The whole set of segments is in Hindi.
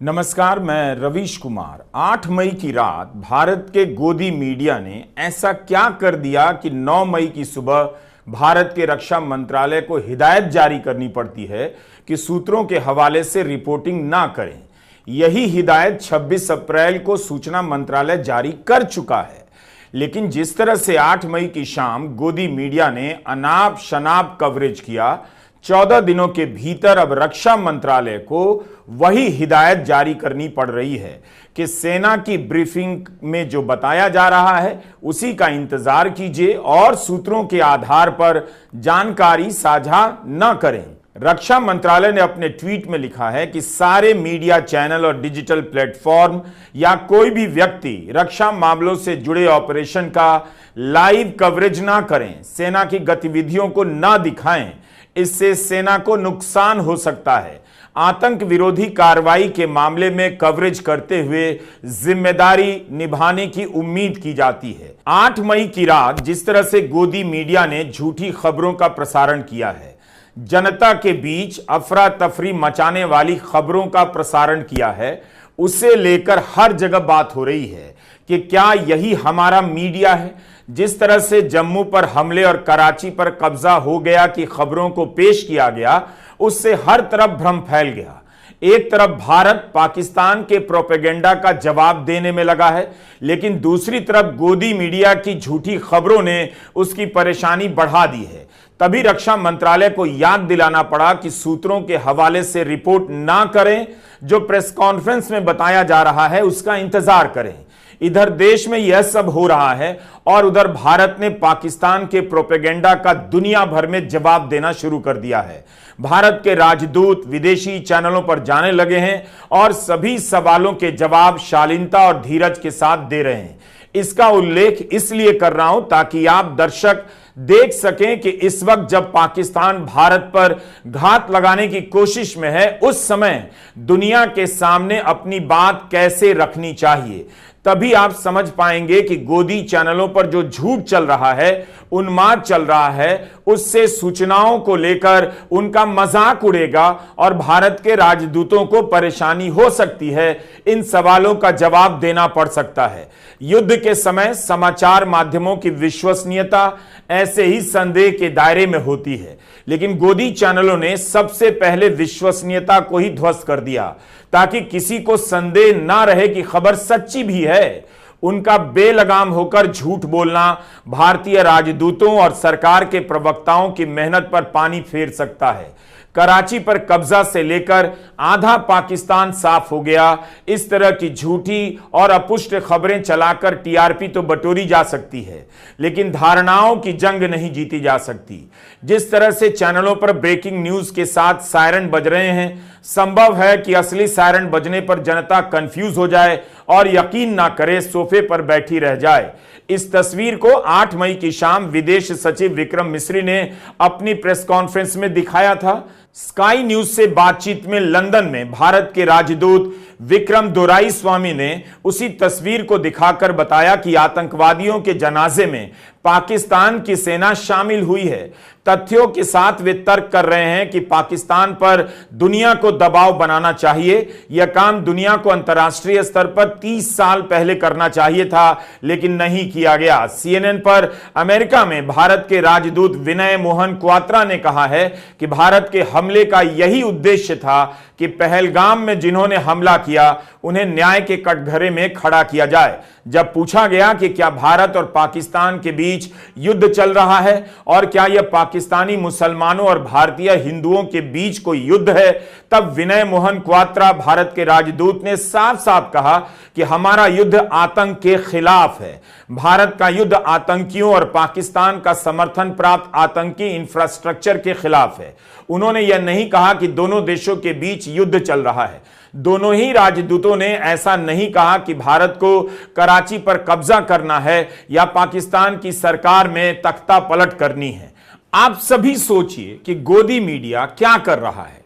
नमस्कार, मैं रवीश कुमार। 8 मई की रात भारत के गोदी मीडिया ने ऐसा क्या कर दिया कि 9 मई की सुबह भारत के रक्षा मंत्रालय को हिदायत जारी करनी पड़ती है कि सूत्रों के हवाले से रिपोर्टिंग ना करें। यही हिदायत 26 अप्रैल को सूचना मंत्रालय जारी कर चुका है। लेकिन जिस तरह से 8 मई की शाम गोदी मीडिया ने अनाप शनाप कवरेज किया, 14 दिनों के भीतर अब रक्षा मंत्रालय को वही हिदायत जारी करनी पड़ रही है कि सेना की ब्रीफिंग में जो बताया जा रहा है उसी का इंतजार कीजिए और सूत्रों के आधार पर जानकारी साझा न करें। रक्षा मंत्रालय ने अपने ट्वीट में लिखा है कि सारे मीडिया चैनल और डिजिटल प्लेटफॉर्म या कोई भी व्यक्ति रक्षा मामलों से जुड़े ऑपरेशन का लाइव कवरेज ना करें, सेना की गतिविधियों को ना दिखाएं, इससे सेना को नुकसान हो सकता है। आतंक विरोधी कार्रवाई के मामले में कवरेज करते हुए जिम्मेदारी निभाने की उम्मीद की जाती है। 8 मई की रात जिस तरह से गोदी मीडिया ने झूठी खबरों का प्रसारण किया है, जनता के बीच अफरा तफरी मचाने वाली खबरों का प्रसारण किया है, उसे लेकर हर जगह बात हो रही है कि क्या यही हमारा मीडिया है। जिस तरह से जम्मू पर हमले और कराची पर कब्जा हो गया की खबरों को पेश किया गया, उससे हर तरफ भ्रम फैल गया। एक तरफ भारत पाकिस्तान के प्रोपेगेंडा का जवाब देने में लगा है, लेकिन दूसरी तरफ गोदी मीडिया की झूठी खबरों ने उसकी परेशानी बढ़ा दी है। तभी रक्षा मंत्रालय को याद दिलाना पड़ा कि सूत्रों के हवाले से रिपोर्ट ना करें, जो प्रेस कॉन्फ्रेंस में बताया जा रहा है उसका इंतजार करें। इधर देश में यह सब हो रहा है और उधर भारत ने पाकिस्तान के प्रोपेगेंडा का दुनिया भर में जवाब देना शुरू कर दिया है। भारत के राजदूत विदेशी चैनलों पर जाने लगे हैं और सभी सवालों के जवाब शालीनता और धीरज के साथ दे रहे हैं। इसका उल्लेख इसलिए कर रहा हूं ताकि आप दर्शक देख सकें कि इस वक्त जब पाकिस्तान भारत पर घात लगाने की कोशिश में है, उस समय दुनिया के सामने अपनी बात कैसे रखनी चाहिए। तभी आप समझ पाएंगे कि गोदी चैनलों पर जो झूठ चल रहा है, उन्माद चल रहा है, उससे सूचनाओं को लेकर उनका मजाक उड़ेगा और भारत के राजदूतों को परेशानी हो सकती है। इन सवालों का जवाब देना पड़ सकता है। युद्ध के समय समाचार माध्यमों की विश्वसनीयता ऐसे ही संदेह के दायरे में होती है, लेकिन गोदी चैनलों ने सबसे पहले विश्वसनीयता को ही ध्वस्त कर दिया ताकि किसी को संदेह ना रहे कि खबर सच्ची भी है। उनका बेलगाम होकर झूठ बोलना भारतीय राजदूतों और सरकार के प्रवक्ताओं की मेहनत पर पानी फेर सकता है। कराची पर कब्जा से लेकर आधा पाकिस्तान साफ हो गया। इस तरह की झूठी और अपुष्ट खबरें चलाकर टीआरपी तो बटोरी जा सकती है, लेकिन धारणाओं की जंग नहीं जीती जा सकती। जिस तरह से चैनलों पर ब्रेकिंग न्यूज के साथ सायरन बज रहे हैं, संभव है कि असली सायरन बजने पर जनता कंफ्यूज हो जाए और यकीन ना करे, सोफे पर बैठी रह जाए। इस तस्वीर को 8 मई की शाम विदेश सचिव विक्रम मिस्री ने अपनी प्रेस कॉन्फ्रेंस में दिखाया था। स्काई न्यूज से बातचीत में लंदन में भारत के राजदूत विक्रम दोराईस्वामी ने उसी तस्वीर को दिखाकर बताया कि आतंकवादियों के जनाजे में पाकिस्तान की सेना शामिल हुई है। तथ्यों के साथ वे तर्क कर रहे हैं कि पाकिस्तान पर दुनिया को दबाव बनाना चाहिए। यह काम दुनिया को अंतर्राष्ट्रीय स्तर पर 30 साल पहले करना चाहिए था, लेकिन नहीं किया गया। सीएनएन पर अमेरिका में भारत के राजदूत विनय मोहन क्वात्रा ने कहा है कि भारत के हमले का यही उद्देश्य था कि पहलगाम में जिन्होंने हमला किया उन्हें न्याय के कटघरे में खड़ा किया जाए। जब पूछा गया कि क्या भारत और पाकिस्तान के बीच युद्ध चल रहा है और क्या यह पाकिस्तानी मुसलमानों और भारतीय हिंदुओं के बीच कोई युद्ध है, तब विनय मोहन क्वात्रा भारत के राजदूत ने साफ साफ कहा कि हमारा युद्ध आतंक के खिलाफ है। भारत का युद्ध आतंकियों और पाकिस्तान का समर्थन प्राप्त आतंकी इंफ्रास्ट्रक्चर के खिलाफ है। उन्होंने यह नहीं कहा कि दोनों देशों के बीच युद्ध चल रहा है। दोनों ही राजदूतों ने ऐसा नहीं कहा कि भारत को कराची पर कब्जा करना है या पाकिस्तान की सरकार में तख्ता पलट करनी है। आप सभी सोचिए कि गोदी मीडिया क्या कर रहा है।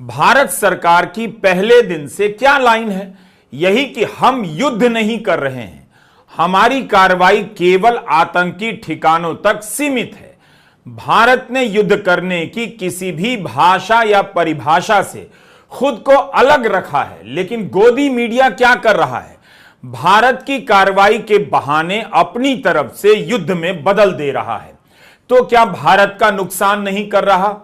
भारत सरकार की पहले दिन से क्या लाइन है? यही कि हम युद्ध नहीं कर रहे हैं, हमारी कार्रवाई केवल आतंकी ठिकानों तक सीमित है। भारत ने युद्ध करने की किसी भी भाषा या परिभाषा से खुद को अलग रखा है। लेकिन गोदी मीडिया क्या कर रहा है? भारत की कार्रवाई के बहाने अपनी तरफ से युद्ध में बदल दे रहा है। तो क्या भारत का नुकसान नहीं कर रहा?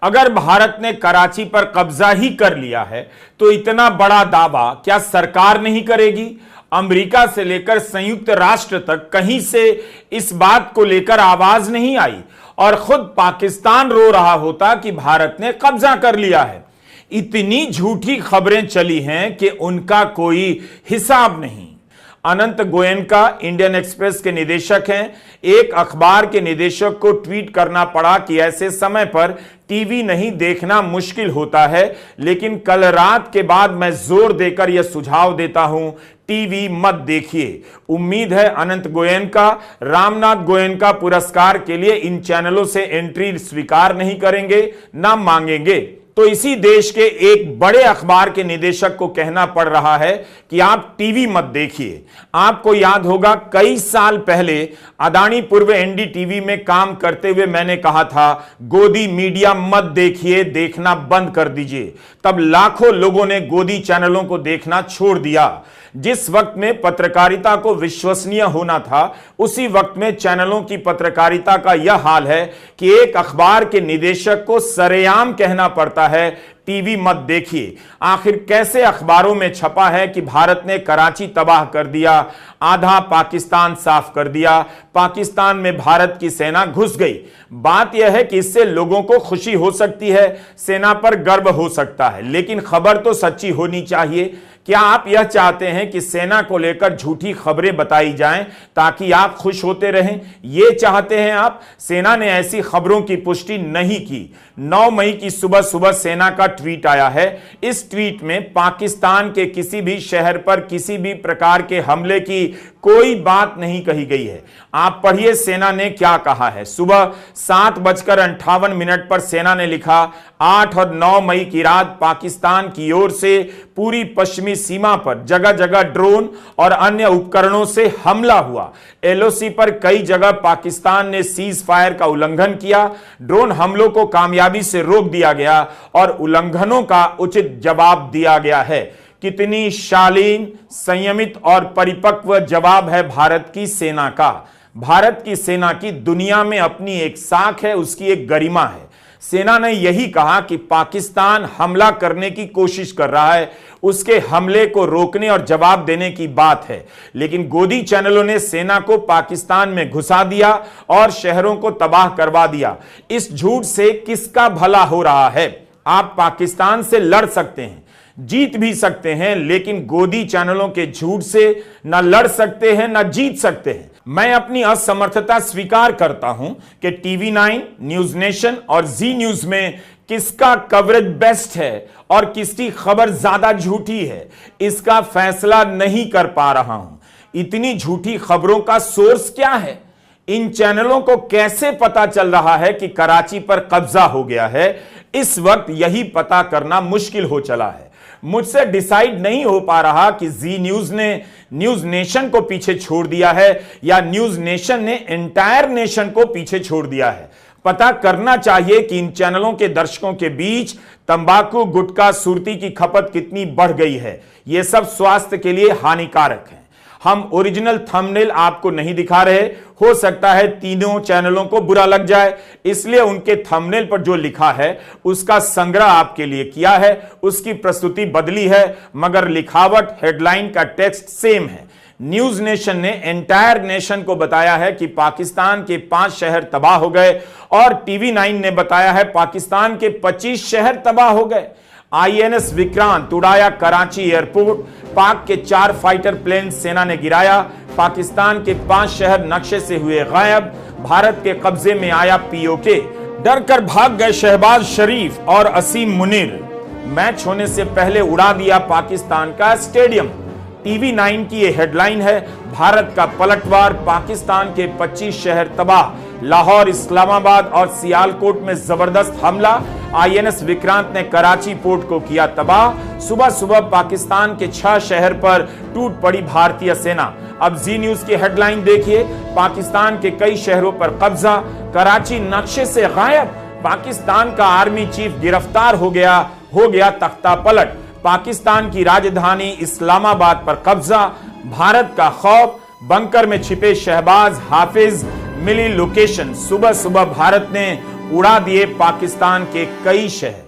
अगर भारत ने कराची पर कब्जा ही कर लिया है तो इतना बड़ा दावा क्या सरकार नहीं करेगी? अमेरिका से लेकर संयुक्त राष्ट्र तक कहीं से इस बात को लेकर आवाज नहीं आई और खुद पाकिस्तान रो रहा होता कि भारत ने कब्जा कर लिया है। इतनी झूठी खबरें चली हैं कि उनका कोई हिसाब नहीं। अनंत गोयनका इंडियन एक्सप्रेस के निदेशक हैं। एक अखबार के निदेशक को ट्वीट करना पड़ा कि ऐसे समय पर टीवी नहीं देखना मुश्किल होता है, लेकिन कल रात के बाद मैं जोर देकर यह सुझाव देता हूं, टीवी मत देखिए। उम्मीद है अनंत गोयनका रामनाथ गोयनका पुरस्कार के लिए इन चैनलों से एंट्री स्वीकार नहीं करेंगे, ना मांगेंगे। तो इसी देश के एक बड़े अखबार के निदेशक को कहना पड़ रहा है कि आप टीवी मत देखिए। आपको याद होगा कई साल पहले अदानी पूर्व एनडीटीवी में काम करते हुए मैंने कहा था गोदी मीडिया मत देखिए, देखना बंद कर दीजिए। तब लाखों लोगों ने गोदी चैनलों को देखना छोड़ दिया। जिस वक्त में पत्रकारिता को विश्वसनीय होना था, उसी वक्त में चैनलों की पत्रकारिता का यह हाल है कि एक अखबार के निदेशक को सरेआम कहना पड़ता है टीवी मत देखिए। आखिर कैसे अखबारों में छपा है कि भारत ने कराची तबाह कर दिया, आधा पाकिस्तान साफ कर दिया, पाकिस्तान में भारत की सेना घुस गई। बात यह है कि इससे लोगों को खुशी हो सकती है, सेना पर गर्व हो सकता है, लेकिन खबर तो सच्ची होनी चाहिए। क्या आप यह चाहते हैं कि सेना को लेकर झूठी खबरें बताई जाएं ताकि आप खुश होते रहें? ये चाहते हैं आप? सेना ने ऐसी खबरों की पुष्टि नहीं की। 9 मई की सुबह सुबह सेना का ट्वीट आया है। इस ट्वीट में पाकिस्तान के किसी भी शहर पर किसी भी प्रकार के हमले की कोई बात नहीं कही गई है। आप पढ़िए सेना ने क्या कहा है। सुबह 7:58 पर सेना ने लिखा, 8 और 9 मई की रात पाकिस्तान की ओर से पूरी पश्चिमी सीमा पर जगह जगह ड्रोन और अन्य उपकरणों से हमला हुआ। एलओसी पर कई जगह पाकिस्तान ने सीज फायर का उल्लंघन किया। ड्रोन हमलों को कामयाबी से रोक दिया गया और उल्लंघनों का उचित जवाब दिया गया है। कितनी शालीन, संयमित और परिपक्व जवाब है भारत की सेना का। भारत की सेना की दुनिया में अपनी एक साख है, उसकी एक गरिमा है। सेना ने यही कहा कि पाकिस्तान हमला करने की कोशिश कर रहा है, उसके हमले को रोकने और जवाब देने की बात है। लेकिन गोदी चैनलों ने सेना को पाकिस्तान में घुसा दिया और शहरों को तबाह करवा दिया। इस झूठ से किसका भला हो रहा है? आप पाकिस्तान से लड़ सकते हैं, जीत भी सकते हैं, लेकिन गोदी चैनलों के झूठ से ना लड़ सकते हैं ना जीत सकते हैं। मैं अपनी असमर्थता स्वीकार करता हूं कि टीवी 9, न्यूज नेशन और जी न्यूज में किसका कवरेज बेस्ट है और किसकी खबर ज्यादा झूठी है, इसका फैसला नहीं कर पा रहा हूं। इतनी झूठी खबरों का सोर्स क्या है? इन चैनलों को कैसे पता चल रहा है कि कराची पर कब्जा हो गया है? इस वक्त यही पता करना मुश्किल हो चला है। मुझसे डिसाइड नहीं हो पा रहा कि जी न्यूज ने न्यूज नेशन को पीछे छोड़ दिया है या न्यूज नेशन ने एंटायर नेशन को पीछे छोड़ दिया है। पता करना चाहिए कि इन चैनलों के दर्शकों के बीच तंबाकू, गुटखा, सुर्ती की खपत कितनी बढ़ गई है। यह सब स्वास्थ्य के लिए हानिकारक है। हम ओरिजिनल थंबनेल आपको नहीं दिखा रहे, हो सकता है तीनों चैनलों को बुरा लग जाए, इसलिए उनके थंबनेल पर जो लिखा है उसका संग्रह आपके लिए किया है, उसकी प्रस्तुति बदली है, मगर लिखावट, हेडलाइन का टेक्स्ट सेम है। न्यूज नेशन ने एंटायर नेशन को बताया है कि पाकिस्तान के 5 शहर तबाह हो गए और टीवी 9 ने बताया है पाकिस्तान के 25 शहर तबाह हो गए। आईएनएस विक्रांत उड़ाया कराची एयरपोर्ट, पाक के 4 फाइटर प्लेन सेना ने गिराया, पाकिस्तान के 5 शहर नक्शे से हुए गायब, भारत के कब्जे में आया पीओके, डर कर भाग गए शहबाज शरीफ और असीम मुनीर, मैच होने से पहले उड़ा दिया पाकिस्तान का स्टेडियम। टीवी 9 की यह हेडलाइन है, भारत का पलटवार, पाकिस्तान के 25 शहर तबाह, लाहौर, इस्लामाबाद और सियालकोट में जबरदस्त हमला, आईएनएस विक्रांत ने कराची पोर्ट को किया तबाह, सुबह सुबह पाकिस्तान के 6 शहर पर टूट पड़ी भारतीय सेना। अब जी न्यूज की हेडलाइन देखिए, पाकिस्तान के कई शहरों पर कब्जा, कराची नक्शे से गायब, पाकिस्तान का आर्मी चीफ गिरफ्तार हो गया, हो गया तख्ता पलट, पाकिस्तान की राजधानी इस्लामाबाद पर कब्जा, भारत का खौफ, बंकर में छिपे शहबाज हाफिज, मिली लोकेशन, सुबह सुबह भारत ने उड़ा दिए पाकिस्तान के कई शहर।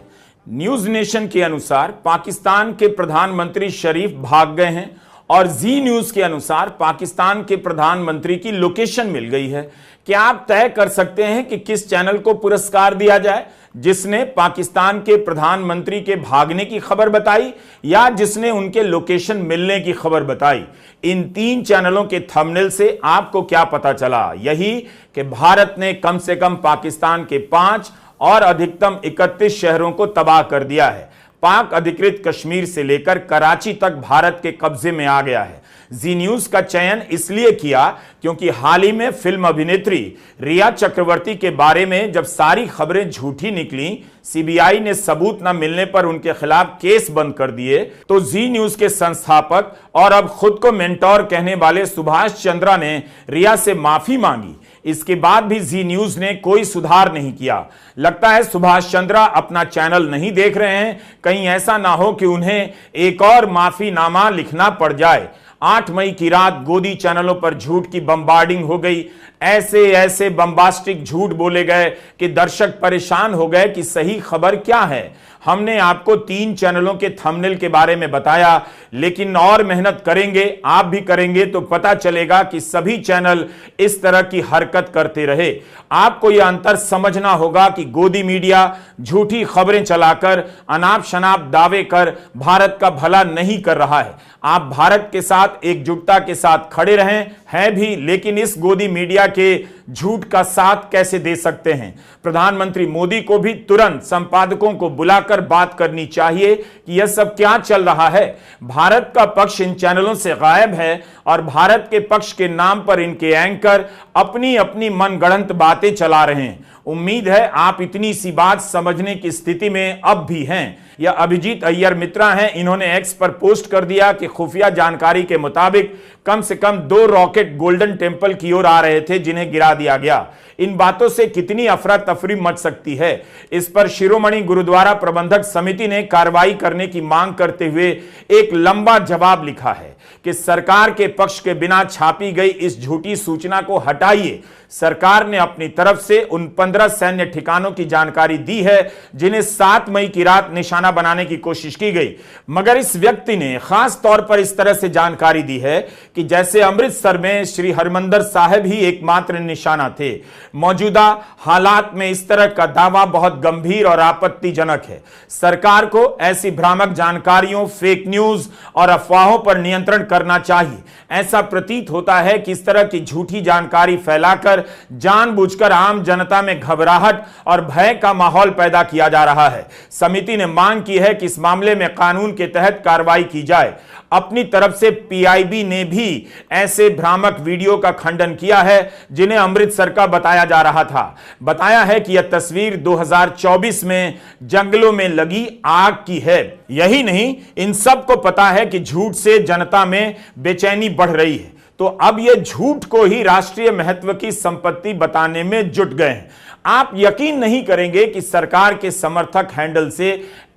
न्यूज नेशन के अनुसार पाकिस्तान के प्रधानमंत्री शरीफ भाग गए हैं और जी न्यूज के अनुसार पाकिस्तान के प्रधानमंत्री की लोकेशन मिल गई है। क्या आप तय कर सकते हैं कि किस चैनल को पुरस्कार दिया जाए, जिसने पाकिस्तान के प्रधानमंत्री के भागने की खबर बताई या जिसने उनके लोकेशन मिलने की खबर बताई? इन 3 चैनलों के थंबनेल से आपको क्या पता चला? यही कि भारत ने कम से कम पाकिस्तान के 5 और अधिकतम 31 शहरों को तबाह कर दिया है। पाक अधिकृत कश्मीर से लेकर कराची तक भारत के कब्जे में आ गया है। जी न्यूज का चयन इसलिए किया क्योंकि हाल ही में फिल्म अभिनेत्री रिया चक्रवर्ती के बारे में जब सारी खबरें झूठी निकली, सीबीआई ने सबूत न मिलने पर उनके खिलाफ केस बंद कर दिए, तो जी न्यूज के संस्थापक और अब खुद को मेंटोर कहने वाले सुभाष चंद्रा ने रिया से माफी मांगी। इसके बाद भी जी न्यूज ने कोई सुधार नहीं किया। लगता है सुभाष चंद्रा अपना चैनल नहीं देख रहे हैं, कहीं ऐसा ना हो कि उन्हें एक और माफीनामा लिखना पड़ जाए। 8 मई की रात गोदी चैनलों पर झूठ की बम्बार्डिंग हो गई। ऐसे ऐसे बम्बास्टिक झूठ बोले गए कि दर्शक परेशान हो गए कि सही खबर क्या है। हमने आपको 3 चैनलों के थंबनेल के बारे में बताया, लेकिन और मेहनत करेंगे, आप भी करेंगे तो पता चलेगा कि सभी चैनल इस तरह की हरकत करते रहे। आपको यह अंतर समझना होगा कि गोदी मीडिया झूठी खबरें चलाकर, अनाप शनाप दावे कर भारत का भला नहीं कर रहा है। आप भारत के साथ एकजुटता के साथ खड़े रहें, हैं भी, लेकिन इस गोदी मीडिया के झूठ का साथ कैसे दे सकते हैं? प्रधानमंत्री मोदी को भी तुरंत संपादकों को बुलाकर बात करनी चाहिए कि यह सब क्या चल रहा है। भारत का पक्ष इन चैनलों से गायब है और भारत के पक्ष के नाम पर इनके एंकर अपनी अपनी मनगढ़ंत बातें चला रहे हैं। उम्मीद है आप इतनी सी बात समझने की स्थिति में अब भी हैं। यह अभिजीत अय्यर मित्रा हैं। इन्होंने एक्स पर पोस्ट कर दिया कि खुफिया जानकारी के मुताबिक कम से कम 2 रॉकेट गोल्डन टेम्पल की ओर आ रहे थे, जिन्हें गिरा दिया गया। इन बातों से कितनी अफरा तफरी मच सकती है? इस पर शिरोमणि गुरुद्वारा प्रबंधक समिति ने कार्रवाई करने की मांग करते हुए एक लंबा जवाब लिखा है कि सरकार के पक्ष के बिना छापी गई इस झूठी सूचना को हटाइए। सरकार ने अपनी तरफ से उन 15 सैन्य ठिकानों की जानकारी दी है जिन्हें 7 मई की रात निशाना बनाने की कोशिश की गई, मगर इस व्यक्ति ने खास तौर पर इस तरह से जानकारी दी है कि जैसे अमृतसर में श्री हरमंदिर साहिब ही एकमात्र निशाना थे। मौजूदा हालात में इस तरह का दावा बहुत गंभीर और आपत्तिजनक है। सरकार को ऐसी भ्रामक जानकारियों, फेक न्यूज और अफवाहों पर नियंत्रण करना चाहिए। ऐसा प्रतीत होता है कि इस तरह की झूठी जानकारी फैलाकर जानबूझकर आम जनता में घबराहट और भय का माहौल पैदा किया जा रहा है। समिति ने मांग की है कि इस मामले में कानून के तहत कार्रवाई की जाए। अपनी तरफ से पीआईबी ने भी ऐसे भ्रामक वीडियो का खंडन किया है जिन्हें अमृतसर का बताया जा रहा था। बताया है कि यह तस्वीर 2024 में जंगलों में लगी आग की है। यही नहीं, इन सबको पता है कि झूठ से जनता में बेचैनी बढ़ रही है, तो अब यह झूठ को ही राष्ट्रीय महत्व की संपत्ति बताने में जुट गए हैं। आप यकीन नहीं करेंगे कि सरकार के समर्थक हैंडल से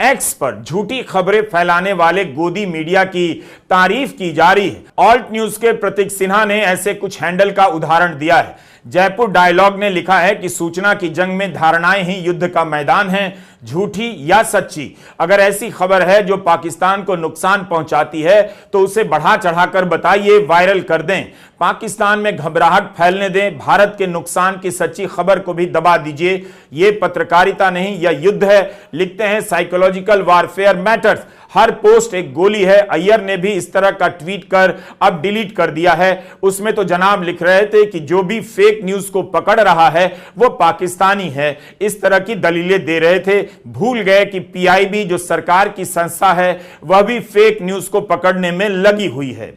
एक्स पर झूठी खबरें फैलाने वाले गोदी मीडिया की तारीफ की जा रही है। ऑल्ट न्यूज के प्रतीक सिन्हा ने ऐसे कुछ हैंडल का उदाहरण दिया है। जयपुर डायलॉग ने लिखा है कि सूचना की जंग में धारणाएं ही युद्ध का मैदान है, झूठी या सच्ची। अगर ऐसी खबर है जो पाकिस्तान को नुकसान पहुंचाती है तो उसे बढ़ा चढ़ाकर बताइए, वायरल कर दें, पाकिस्तान में घबराहट फैलने दें, भारत के नुकसान की सच्ची खबर को भी दबा दीजिए। ये पत्रकारिता नहीं, यह युद्ध है। लिखते हैं साइकोलॉजिकल वारफेयर मैटर्स। हर पोस्ट एक गोली है। अय्यर ने भी इस तरह का ट्वीट कर अब डिलीट कर दिया है। उसमें तो जनाब लिख रहे थे कि जो भी फेक न्यूज को पकड़ रहा है वो पाकिस्तानी है, इस तरह की दलीलें दे रहे थे। भूल गए कि पीआईबी जो सरकार की संस्था है वह भी फेक न्यूज को पकड़ने में लगी हुई है।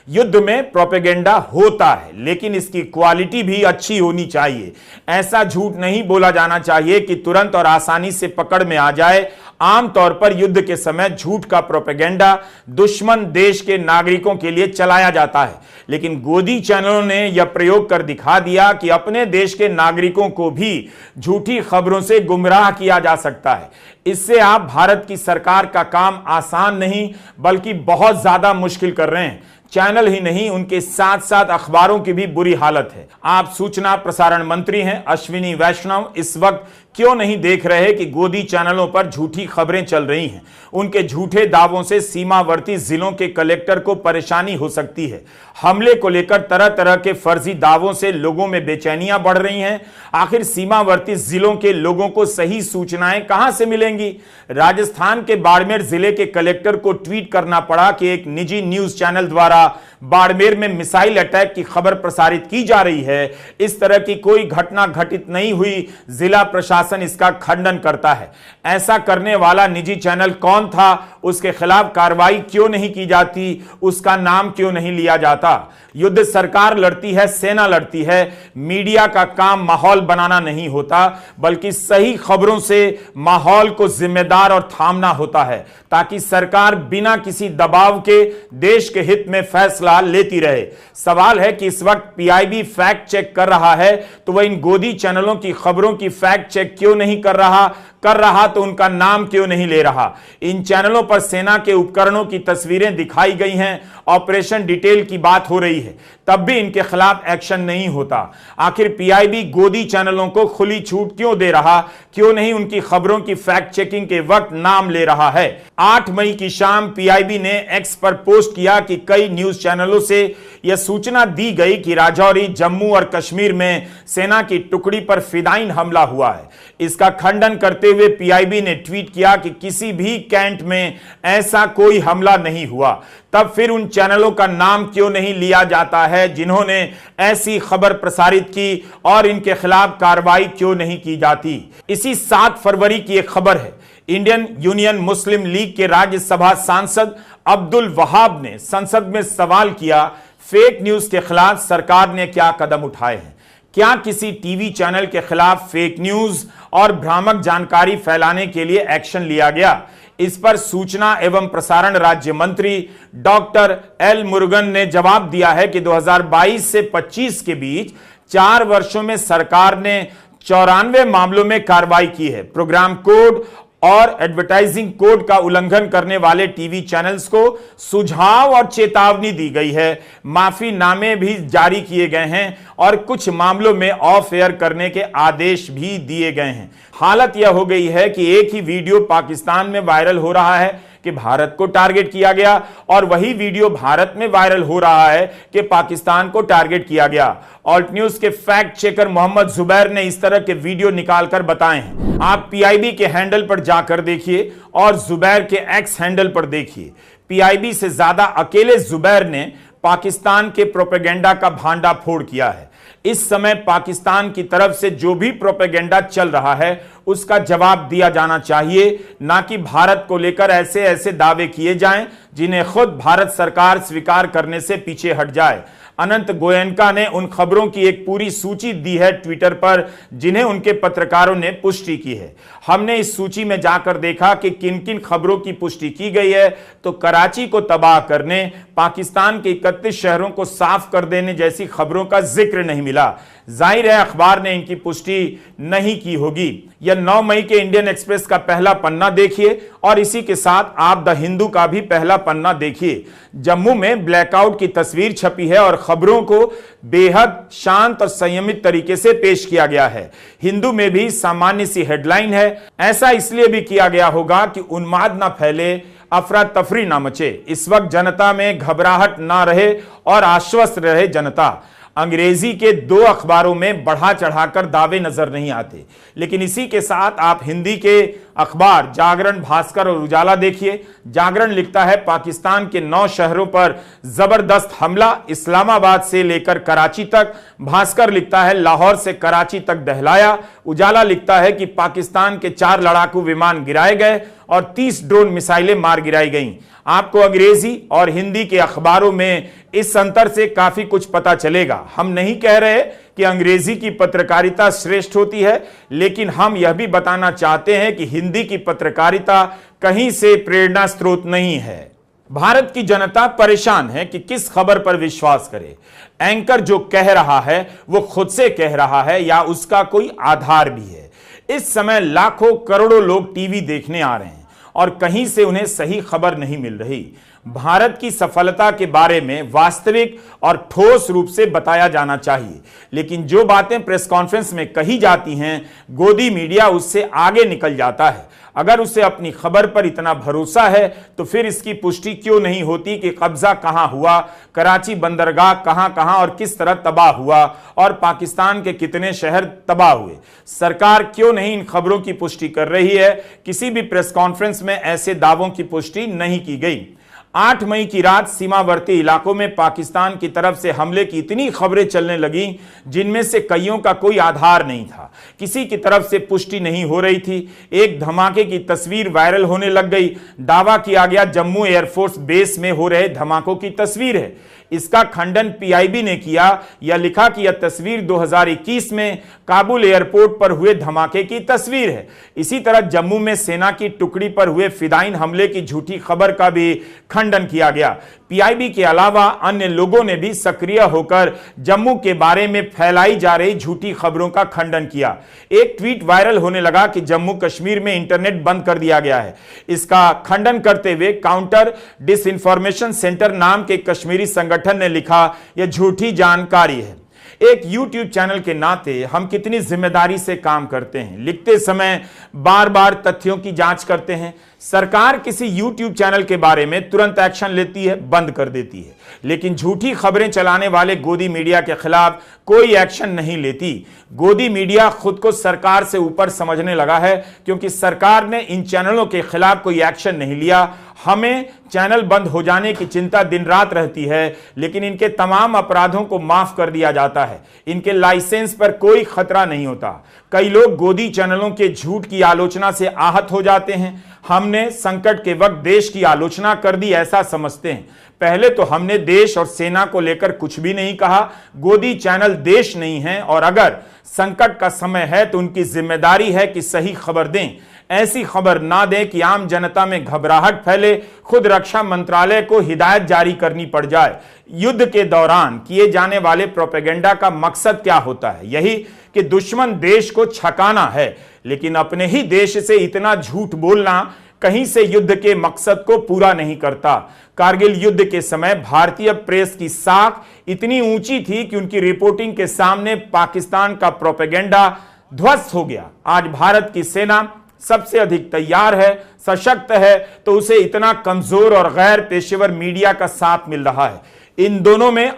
युद्ध में प्रोपेगेंडा होता है, लेकिन इसकी क्वालिटी भी अच्छी होनी चाहिए। ऐसा झूठ नहीं बोला जाना चाहिए कि तुरंत और आसानी से पकड़ में आ जाए। आमतौर पर युद्ध के समय झूठ का प्रोपेगेंडा दुश्मन देश के नागरिकों के लिए चलाया जाता है, लेकिन गोदी चैनलों ने यह प्रयोग कर दिखा दिया कि अपने देश के नागरिकों को भी झूठी खबरों से गुमराह किया जा सकता है। इससे आप भारत की सरकार का काम आसान नहीं बल्कि बहुत ज्यादा मुश्किल कर रहे हैं। चैनल ही नहीं, उनके साथ साथ अखबारों की भी बुरी हालत है। आप सूचना प्रसारण मंत्री हैं अश्विनी वैष्णव, इस वक्त क्यों नहीं देख रहे कि गोदी चैनलों पर झूठी खबरें चल रही हैं। उनके झूठे दावों से सीमावर्ती जिलों के कलेक्टर को परेशानी हो सकती है। हमले को लेकर तरह तरह के फर्जी दावों से लोगों में बेचैनियां बढ़ रही हैं। आखिर सीमावर्ती जिलों के लोगों को सही सूचनाएं कहां से मिलेंगी। राजस्थान के बाड़मेर जिले के कलेक्टर को ट्वीट करना पड़ा कि एक निजी न्यूज चैनल द्वारा बाड़मेर में मिसाइल अटैक की खबर प्रसारित की जा रही है। इस तरह की कोई घटना घटित नहीं हुई। जिला प्रशासन इसका खंडन करता है। ऐसा करने वाला निजी चैनल कौन था, उसके खिलाफ कार्रवाई क्यों नहीं की जाती, उसका नाम क्यों नहीं लिया जाता। युद्ध सरकार लड़ती है, सेना लड़ती है। मीडिया का काम माहौल बनाना नहीं होता बल्कि सही खबरों से माहौल को जिम्मेदार और थामना होता है, ताकि सरकार बिना किसी दबाव के देश के हित में फैसला लेती रहे। सवाल है कि इस वक्त पीआईबी फैक्ट चेक कर रहा है तो वह इन गोदी चैनलों की खबरों की फैक्ट चेक क्यों नहीं कर रहा तो उनका नाम क्यों नहीं ले रहा। इन चैनलों पर सेना के उपकरणों की तस्वीरें दिखाई गई हैं, ऑपरेशन डिटेल की बात हो रही है, तब भी इनके खिलाफ एक्शन नहीं होता। आखिर पीआईबी गोदी चैनलों को खुली छूट क्यों दे रहा, क्यों नहीं उनकी खबरों की फैक्ट चेकिंग के वक्त नाम ले रहा है। 8 मई की शाम पीआईबी ने एक्स पर पोस्ट किया कि कई न्यूज चैनलों से यह सूचना दी गई कि राजौरी, जम्मू और कश्मीर में सेना की टुकड़ी पर फिदायीन हमला हुआ है। इसका खंडन करते हुए पीआईबी ने ट्वीट किया कि किसी भी कैंट में ऐसा कोई हमला नहीं हुआ। तब फिर उन चैनलों का नाम क्यों नहीं लिया जाता है जिन्होंने ऐसी खबर प्रसारित की, और इनके खिलाफ कार्रवाई क्यों नहीं की जाती। इसी 7 फरवरी की एक खबर है। इंडियन यूनियन मुस्लिम लीग के राज्यसभा सांसद अब्दुल वहाब ने संसद में सवाल किया, फेक न्यूज के खिलाफ सरकार ने क्या कदम उठाए हैं। क्या किसी टीवी चैनल के खिलाफ फेक न्यूज और भ्रामक जानकारी फैलाने के लिए एक्शन लिया गया। इस पर सूचना एवं प्रसारण राज्य मंत्री डॉक्टर एल मुरुगन ने जवाब दिया है कि 2022 से 25 के बीच 4 वर्षों में सरकार ने 94 मामलों में कार्रवाई की है। प्रोग्राम कोड और एडवर्टाइजिंग कोड का उल्लंघन करने वाले टीवी चैनल्स को सुझाव और चेतावनी दी गई है। माफीनामे भी जारी किए गए हैं और कुछ मामलों में ऑफ एयर करने के आदेश भी दिए गए हैं। हालत यह हो गई है कि एक ही वीडियो पाकिस्तान में वायरल हो रहा है कि भारत को टारगेट किया गया, और वही वीडियो भारत में वायरल हो रहा है कि पाकिस्तान को टारगेट किया गया। ऑल्ट न्यूज के फैक्ट चेकर मोहम्मद जुबैर ने इस तरह के वीडियो निकालकर बताए हैं। आप पीआईबी के हैंडल पर जाकर देखिए और जुबैर के एक्स हैंडल पर देखिए। पीआईबी से ज्यादा अकेले जुबैर ने पाकिस्तान के प्रोपेगेंडा का भांडा फोड़ किया है। इस समय पाकिस्तान की तरफ से जो भी प्रोपेगेंडा चल रहा है उसका जवाब दिया जाना चाहिए, ना कि भारत को लेकर ऐसे ऐसे दावे किए जाएं जिन्हें खुद भारत सरकार स्वीकार करने से पीछे हट जाए। अनंत गोयनका ने उन खबरों की एक पूरी सूची दी है ट्विटर पर जिन्हें उनके पत्रकारों ने पुष्टि की है। हमने इस सूची में जाकर देखा कि किन किन खबरों की पुष्टि की गई है, तो कराची को तबाह करने, पाकिस्तान के 31 शहरों को साफ कर देने जैसी खबरों का जिक्र नहीं मिला। जाहिर है अखबार ने इनकी पुष्टि नहीं की होगी। यह 9 मई के इंडियन एक्सप्रेस का पहला पन्ना देखिए और इसी के साथ आप द हिंदू का भी पहला पन्ना देखिए। जम्मू में ब्लैकआउट की तस्वीर छपी है और खबरों को बेहद शांत और संयमित तरीके से पेश किया गया है। हिंदू में भी सामान्य सी हेडलाइन है। ऐसा इसलिए भी किया गया होगा कि उन्माद ना फैले, अफरा तफरी ना मचे, इस वक्त जनता में घबराहट ना रहे और आश्वस्त रहे जनता। अंग्रेजी के 2 अखबारों में बढ़ा चढ़ाकर दावे नजर नहीं आते, लेकिन इसी के साथ आप हिंदी के अखबार जागरण, भास्कर और उजाला देखिए। जागरण लिखता है पाकिस्तान के 9 शहरों पर जबरदस्त हमला, इस्लामाबाद से लेकर कराची तक। भास्कर लिखता है लाहौर से कराची तक दहलाया। उजाला लिखता है कि पाकिस्तान के 4 लड़ाकू विमान गिराए गए और 30 ड्रोन मिसाइलें मार गिराई गईं। आपको अंग्रेजी और हिंदी के अखबारों में इस अंतर से काफी कुछ पता चलेगा। हम नहीं कह रहे कि अंग्रेजी की पत्रकारिता श्रेष्ठ होती है, लेकिन हम यह भी बताना चाहते हैं कि हिंदी की पत्रकारिता कहीं से प्रेरणा स्रोत नहीं है। भारत की जनता परेशान है कि किस खबर पर विश्वास करे। एंकर जो कह रहा है वो खुद से कह रहा है या उसका कोई आधार भी है। इस समय लाखों करोड़ों लोग टीवी देखने आ रहे हैं और कहीं से उन्हें सही खबर नहीं मिल रही। भारत की सफलता के बारे में वास्तविक और ठोस रूप से बताया जाना चाहिए, लेकिन जो बातें प्रेस कॉन्फ्रेंस में कही जाती हैं, गोदी मीडिया उससे आगे निकल जाता है। अगर उसे अपनी खबर पर इतना भरोसा है तो फिर इसकी पुष्टि क्यों नहीं होती कि कब्जा कहां हुआ, कराची बंदरगाह कहां कहां और किस तरह तबाह हुआ और पाकिस्तान के कितने शहर तबाह हुए। सरकार क्यों नहीं इन खबरों की पुष्टि कर रही है? किसी भी प्रेस कॉन्फ्रेंस में ऐसे दावों की पुष्टि नहीं की गई। 8 मई की रात सीमावर्ती इलाकों में पाकिस्तान की तरफ से हमले की इतनी खबरें चलने लगी जिनमें से कईयों का कोई आधार नहीं था, किसी की तरफ से पुष्टि नहीं हो रही थी। एक धमाके की तस्वीर वायरल होने लग गई। दावा किया गया जम्मू एयरफोर्स बेस में हो रहे धमाकों की तस्वीर है। इसका खंडन पीआईबी ने किया या लिखा कि यह तस्वीर 2021 में काबुल एयरपोर्ट पर हुए धमाके की तस्वीर है। इसी तरह जम्मू में सेना की टुकड़ी पर हुए फिदाइन हमले की झूठी खबर का भी खंडन किया गया। पीआईबी के अलावा अन्य लोगों ने भी सक्रिय होकर जम्मू के बारे में फैलाई जा रही झूठी खबरों का खंडन किया। एक ट्वीट वायरल होने लगा कि जम्मू कश्मीर में इंटरनेट बंद कर दिया गया है। इसका खंडन करते हुए काउंटर डिसइंफॉर्मेशन सेंटर नाम के कश्मीरी संगठन ने लिखा, यह झूठी जानकारी है। एक YouTube चैनल के नाते हम कितनी जिम्मेदारी से काम करते हैं। लिखते समय बार बार तथ्यों की जांच करते हैं। सरकार किसी YouTube चैनल के बारे में तुरंत एक्शन लेती है, बंद कर देती है, लेकिन झूठी खबरें चलाने वाले गोदी मीडिया के खिलाफ कोई एक्शन नहीं लेती। गोदी मीडिया खुद को सरकार से ऊपर समझने लगा है क्योंकि सरकार ने इन चैनलों के खिलाफ कोई एक्शन नहीं लिया। हमें चैनल बंद हो जाने की चिंता दिन रात रहती है, लेकिन इनके तमाम अपराधों को माफ कर दिया जाता है। इनके लाइसेंस पर कोई खतरा नहीं होता। कई लोग गोदी चैनलों के झूठ की आलोचना से आहत हो जाते हैं। हमने संकट के वक्त देश की आलोचना कर दी ऐसा समझते हैं। पहले तो हमने देश और सेना को लेकर कुछ भी नहीं कहा। गोदी चैनल देश नहीं है और अगर संकट का समय है तो उनकी जिम्मेदारी है कि सही खबर दें। ऐसी खबर ना दें कि आम जनता में घबराहट फैले, खुद रक्षा मंत्रालय को हिदायत जारी करनी पड़ जाए। युद्ध के दौरान किए जाने वाले प्रोपेगेंडा का मकसद क्या होता है? यही कि दुश्मन देश को छकाना है, लेकिन अपने ही देश से इतना झूठ बोलना कहीं से युद्ध के मकसद को पूरा नहीं करता। कारगिल युद्ध के समय भारतीय प्रेस की साख इतनी ऊंची थी कि उनकी रिपोर्टिंग के सामने पाकिस्तान का प्रोपेगेंडा ध्वस्त हो गया। आज भारत की सेना सबसे अधिक तैयार है, सशक्त है, तो उसे इतना कमजोर और गैर पेशेवर मीडिया का साथ मिल रहा है। इन दोनों में